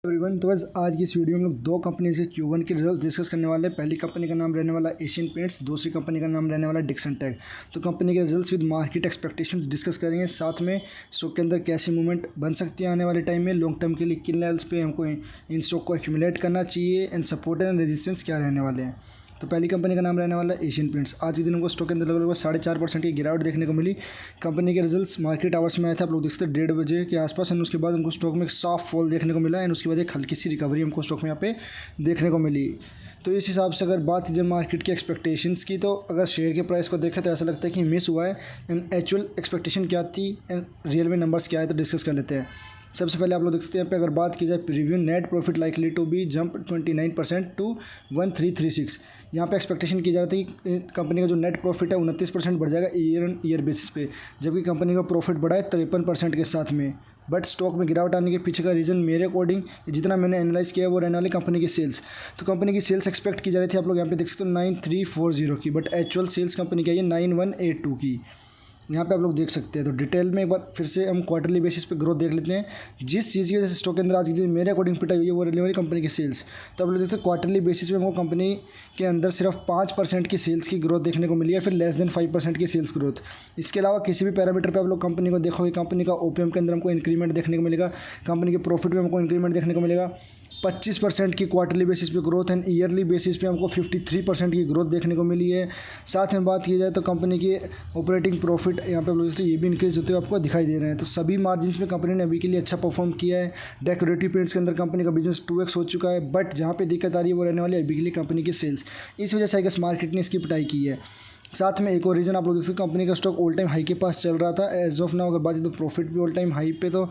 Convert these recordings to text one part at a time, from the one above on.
Everyone, तो बस आज की इस वीडियो में हम लोग दो कंपनी से Q1 के रिजल्ट डिस्कस करने वाले हैं। पहली कंपनी का नाम रहने वाला एशियन पेंट्स, दूसरी कंपनी का नाम रहने वाला डिक्सन टेक। तो कंपनी के results with market expectations discuss करेंगे, साथ में स्टॉक के अंदर कैसी मूवमेंट बन सकती है आने वाले टाइम में, लॉन्ग टर्म के लिए किन लेवल्स पे हमको इन स्टॉक को एक्यूमुलेट करना चाहिए एंड सपोर्ट एंड रेजिस्टेंस क्या रहने वाले हैं। तो पहली कंपनी का नाम रहने वाला है एशियन पेंट्स। आज के दिन हमको स्टॉक के अंदर लगभग 4.5% की गिरावट देखने को मिली। कंपनी के रिजल्ट्स मार्केट आवर्स में आया था, आप लोग देख सकते हैं 1:30 बजे के आसपास, एंड उसके बाद हमको स्टॉक में एक सॉफ्ट फॉल देखने को मिला एंड उसके बाद एक हल्की सी रिकवरी हमको स्टॉक में यहाँ पे देखने को मिली। तो इस हिसाब से अगर बात कीजिए मार्केट की एक्सपेक्टेशंस की, तो अगर शेयर के प्राइस को देखें तो ऐसा लगता है कि मिस हुआ है एंड एक्चुअल एक्सपेक्टेशन क्या थी एंड रियल में नंबर्स क्या है, तो डिस्कस कर लेते हैं। सबसे पहले आप लोग देख सकते हैं यहाँ पे अगर बात की जाए preview net profit likely to be jump 29% to 1336। यहाँ पे एक्सपेक्टेशन की जा रही थी कि कंपनी का जो नेट प्रॉफिट है 29% बढ़ जाएगा ईयर ऑन ईयर बेसिस पे, जबकि कंपनी का प्रॉफिट बढ़ा है 53% के साथ में। बट स्टॉक में गिरावट आने के पीछे का रीज़न मेरे अकॉर्डिंग जितना मैंने एनालाइज किया है वो रहने वाली कंपनी की सेल्स। तो कंपनी की सेल्स एक्सपेक्ट की जा रही थी, आप लोग यहाँ पे देख सकते हो 9340 की, बट एक्चुअल सेल्स कंपनी की है 9182 की। यहाँ पे आप लोग देख सकते हैं। तो डिटेल में एक बार फिर से हम क्वार्टरली बेसिस पे ग्रोथ देख लेते हैं। जिस चीज़ की वजह से स्टॉक के अंदर आज की दिन मेरे अकॉर्डिंग पिटाई हुई है वो रहने वाली कंपनी की सेल्स। तो आप लोग देखते हैं क्वार्टरली बेसिस पे हमको कंपनी के अंदर सिर्फ 5% की सेल्स की ग्रोथ देखने को मिली है, फिर लेस देन 5% की सेल्स ग्रोथ। इसके अलावा किसी भी पैरामीटर पर आप लोग कंपनी को देखोगे, कंपनी का ओपीएम के अंदर हमको इंक्रीमेंट देखने को मिलेगा, कंपनी के प्रॉफिट में हमको इंक्रीमेंट देखने को मिलेगा। 25% की क्वार्टरली बेसिस पे ग्रोथ एंड ईयरली बेसिस पे हमको 53% की ग्रोथ देखने को मिली है। साथ में बात की जाए तो कंपनी के ऑपरेटिंग प्रॉफिट यहाँ पे आप लोग ये भी इंक्रीज होते हुए आपको दिखाई दे रहे हैं। तो सभी मार्जिन्स में कंपनी ने अभी के लिए अच्छा परफॉर्म किया है। डेकोरेटिव पेंट्स के अंदर कंपनी का बिजनेस 2x हो चुका है, बट जहाँ पे दिक्कत आ रही है वो रहने वाली है अभी के लिए कंपनी की सेल्स। इस वजह से आई गेस मार्केट ने इसकी पिटाई की है। साथ में एक और रीज़न आप लोग देख सकते हैं, कंपनी का स्टॉक ऑल टाइम हाई के पास चल रहा था। एज ऑफ नाउ अगर बात तो प्रॉफिट भी ऑल टाइम हाई पे तो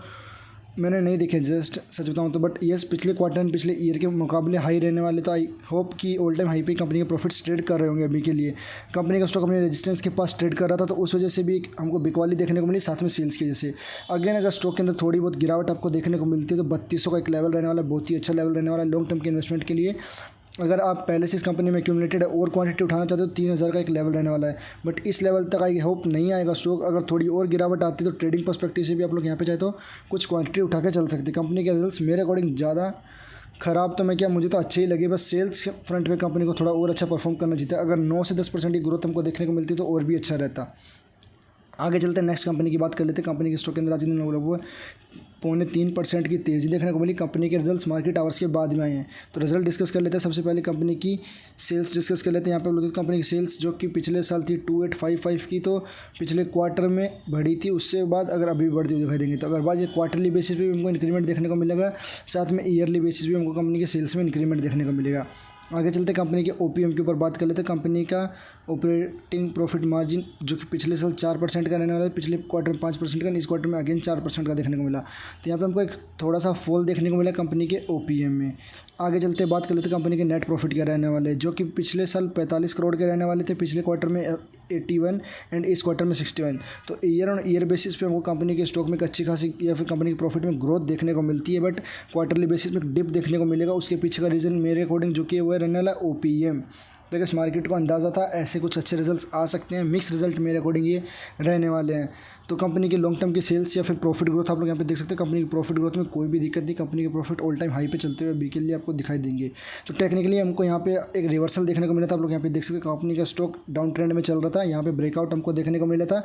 मैंने नहीं देखे, जस्ट सच बताऊं तो, बट यस पिछले क्वार्टर एंड पिछले ईयर के मुकाबले हाई रहने वाले। तो आई होप कि ऑल टाइम हाई पे कंपनी के प्रॉफिट्स ट्रेड कर रहे होंगे अभी के लिए। कंपनी का स्टॉक अपने रेजिस्टेंस के पास ट्रेड कर रहा था, तो उस वजह से भी हमको बिकवाली देखने को मिली, साथ में सेल्स की वजह से। अगेन अगर स्टॉक के अंदर थोड़ी बहुत गिरावट आपको देखने को मिलती है तो 3200 का एक लेवल रहने वाला है, बहुत ही अच्छा लेवल रहने वाला है लॉन्ग टर्म के इन्वेस्टमेंट के लिए। अगर आप पहले से इस कंपनी में एक्यूमुलेटेड और क्वांटिटी उठाना चाहते हो तो 3000 का एक लेवल रहने वाला है, बट इस लेवल तक आई होप नहीं आएगा स्टॉक। अगर थोड़ी और गिरावट आती है तो ट्रेडिंग पर्सपेक्टिव से भी आप लोग यहाँ पे चाहे तो कुछ क्वांटिटी उठा के चल सकते हैं। कंपनी के रिजल्ट्स मेरे अकॉर्डिंग ज़्यादा ख़राब तो मैं क्या, मुझे तो अच्छे ही लगे, बस सेल्स फ्रंट पे कंपनी को थोड़ा और अच्छा परफॉर्म करना चाहिए। अगर 9 से 10% की ग्रोथ हमको देखने को मिलती तो और भी अच्छा रहता। आगे चलते हैं, नेक्स्ट कंपनी की बात कर लेते हैं। कंपनी के स्टॉक के अंदर आज दिन वो 3.25% की तेज़ी देखने को मिली। कंपनी के रिजल्ट्स मार्केट आवर्स के बाद में आए हैं, तो रिजल्ट डिस्कस कर लेते हैं। सबसे पहले कंपनी की सेल्स डिस्कस कर लेते हैं। यहाँ पे लोग कंपनी की सेल्स जो कि पिछले साल थी 2855 की, तो पिछले क्वार्टर में बढ़ी थी, उससे बाद अगर अभी बढ़ती हुई दिखाई देंगी। तो अगर बात ये क्वार्टरली बेसिस पे भी हमको इंक्रीमेंट देखने को मिलेगा, साथ में ईयरली बेसिस भी हमको कंपनी के सेल्स में इंक्रीमेंट देखने को मिलेगा। आगे चलते कंपनी के ओपीएम के ऊपर बात कर लेते हैं। कंपनी का ऑपरेटिंग प्रॉफिट मार्जिन जो कि पिछले साल 4% का रहने वाला है, पिछले क्वार्टर में 5% का, इस क्वार्टर में अगेन 4% का देखने को मिला। तो यहाँ पे हमको एक थोड़ा सा फॉल देखने को मिला कंपनी के ओपीएम में। आगे चलते बात कर लेते हैं कंपनी के नेट प्रॉफिट क्या रहने वाले, जो कि पिछले साल 45 करोड़ के रहने वाले थे, पिछले क्वार्टर में 81 एंड इस क्वार्टर में 61। तो ईयर ऑन ईयर बेसिस पे हमको कंपनी के स्टॉक में एक अच्छी खासी या फिर कंपनी के प्रॉफिट में ग्रोथ देखने को मिलती है, बट क्वार्टरली बेसिस में डिप देखने को मिलेगा। उसके पीछे का रीज़न मेरे अकॉर्डिंग जो कि वो रहने वाला ओपीएम। लेकिन इस मार्केट को अंदाज़ा था ऐसे कुछ अच्छे रिजल्ट्स आ सकते हैं, मिक्स रिजल्ट मेरे अकॉर्डिंग ये रहने वाले हैं। तो कंपनी के लॉन्ग टर्म की सेल्स या फिर प्रॉफिट ग्रोथ आप लोग यहाँ पे देख सकते हैं। कंपनी की प्रॉफिट ग्रोथ में कोई भी दिक्कत नहीं, कंपनी के प्रॉफिट ऑल टाइम हाई पे चलते हुए अभी के लिए आपको दिखाई देंगे। तो टेक्निकली हमको यहाँ पे एक रिवर्सल देखने को मिला था, आप लोग यहाँ पे देख सकते हैं। कंपनी का स्टॉक डाउन ट्रेंड में चल रहा था, यहाँ पे ब्रेकआउट हमको देखने को मिला था।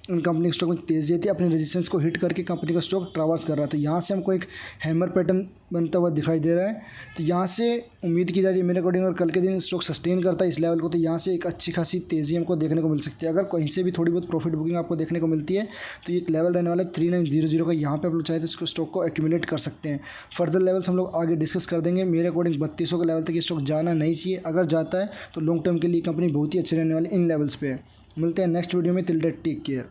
कंपनी के स्टॉक में तेज़ी थी, अपने रेजिस्टेंस को हिट करके कंपनी का स्टॉक ट्रावर्स कर रहा था। यहाँ से हमको एक हैमर पैटर्न बनता हुआ दिखाई दे रहा है। तो यहाँ से उम्मीद की जा रही है मेरे अकॉर्डिंग, अगर कल के दिन स्टॉक सस्टेन करता है इस लेवल को, तो यहाँ से एक अच्छी खासी तेज़ी हमको देखने को मिल सकती है। अगर कहीं से भी थोड़ी बहुत प्रॉफिट बुकिंग आपको देखने को मिलती है तो ये एक लेवल रहने वाला है 3900 का। यहाँ पे आप लोग चाहे तो इसको स्टॉक को एक्यूमुलेट कर सकते हैं। फर्दर लेवल्स हम लोग आगे डिस्कस कर देंगे। मेरे अकॉर्डिंग 3200 के लेवल तक ये स्टॉक जाना नहीं चाहिए, अगर जाता है तो लॉन्ग टर्म के लिए कंपनी बहुत ही अच्छी रहने वाली इन लेवल्स पे है। मिलते हैं नेक्स्ट वीडियो में, टिल डेट टेक केयर।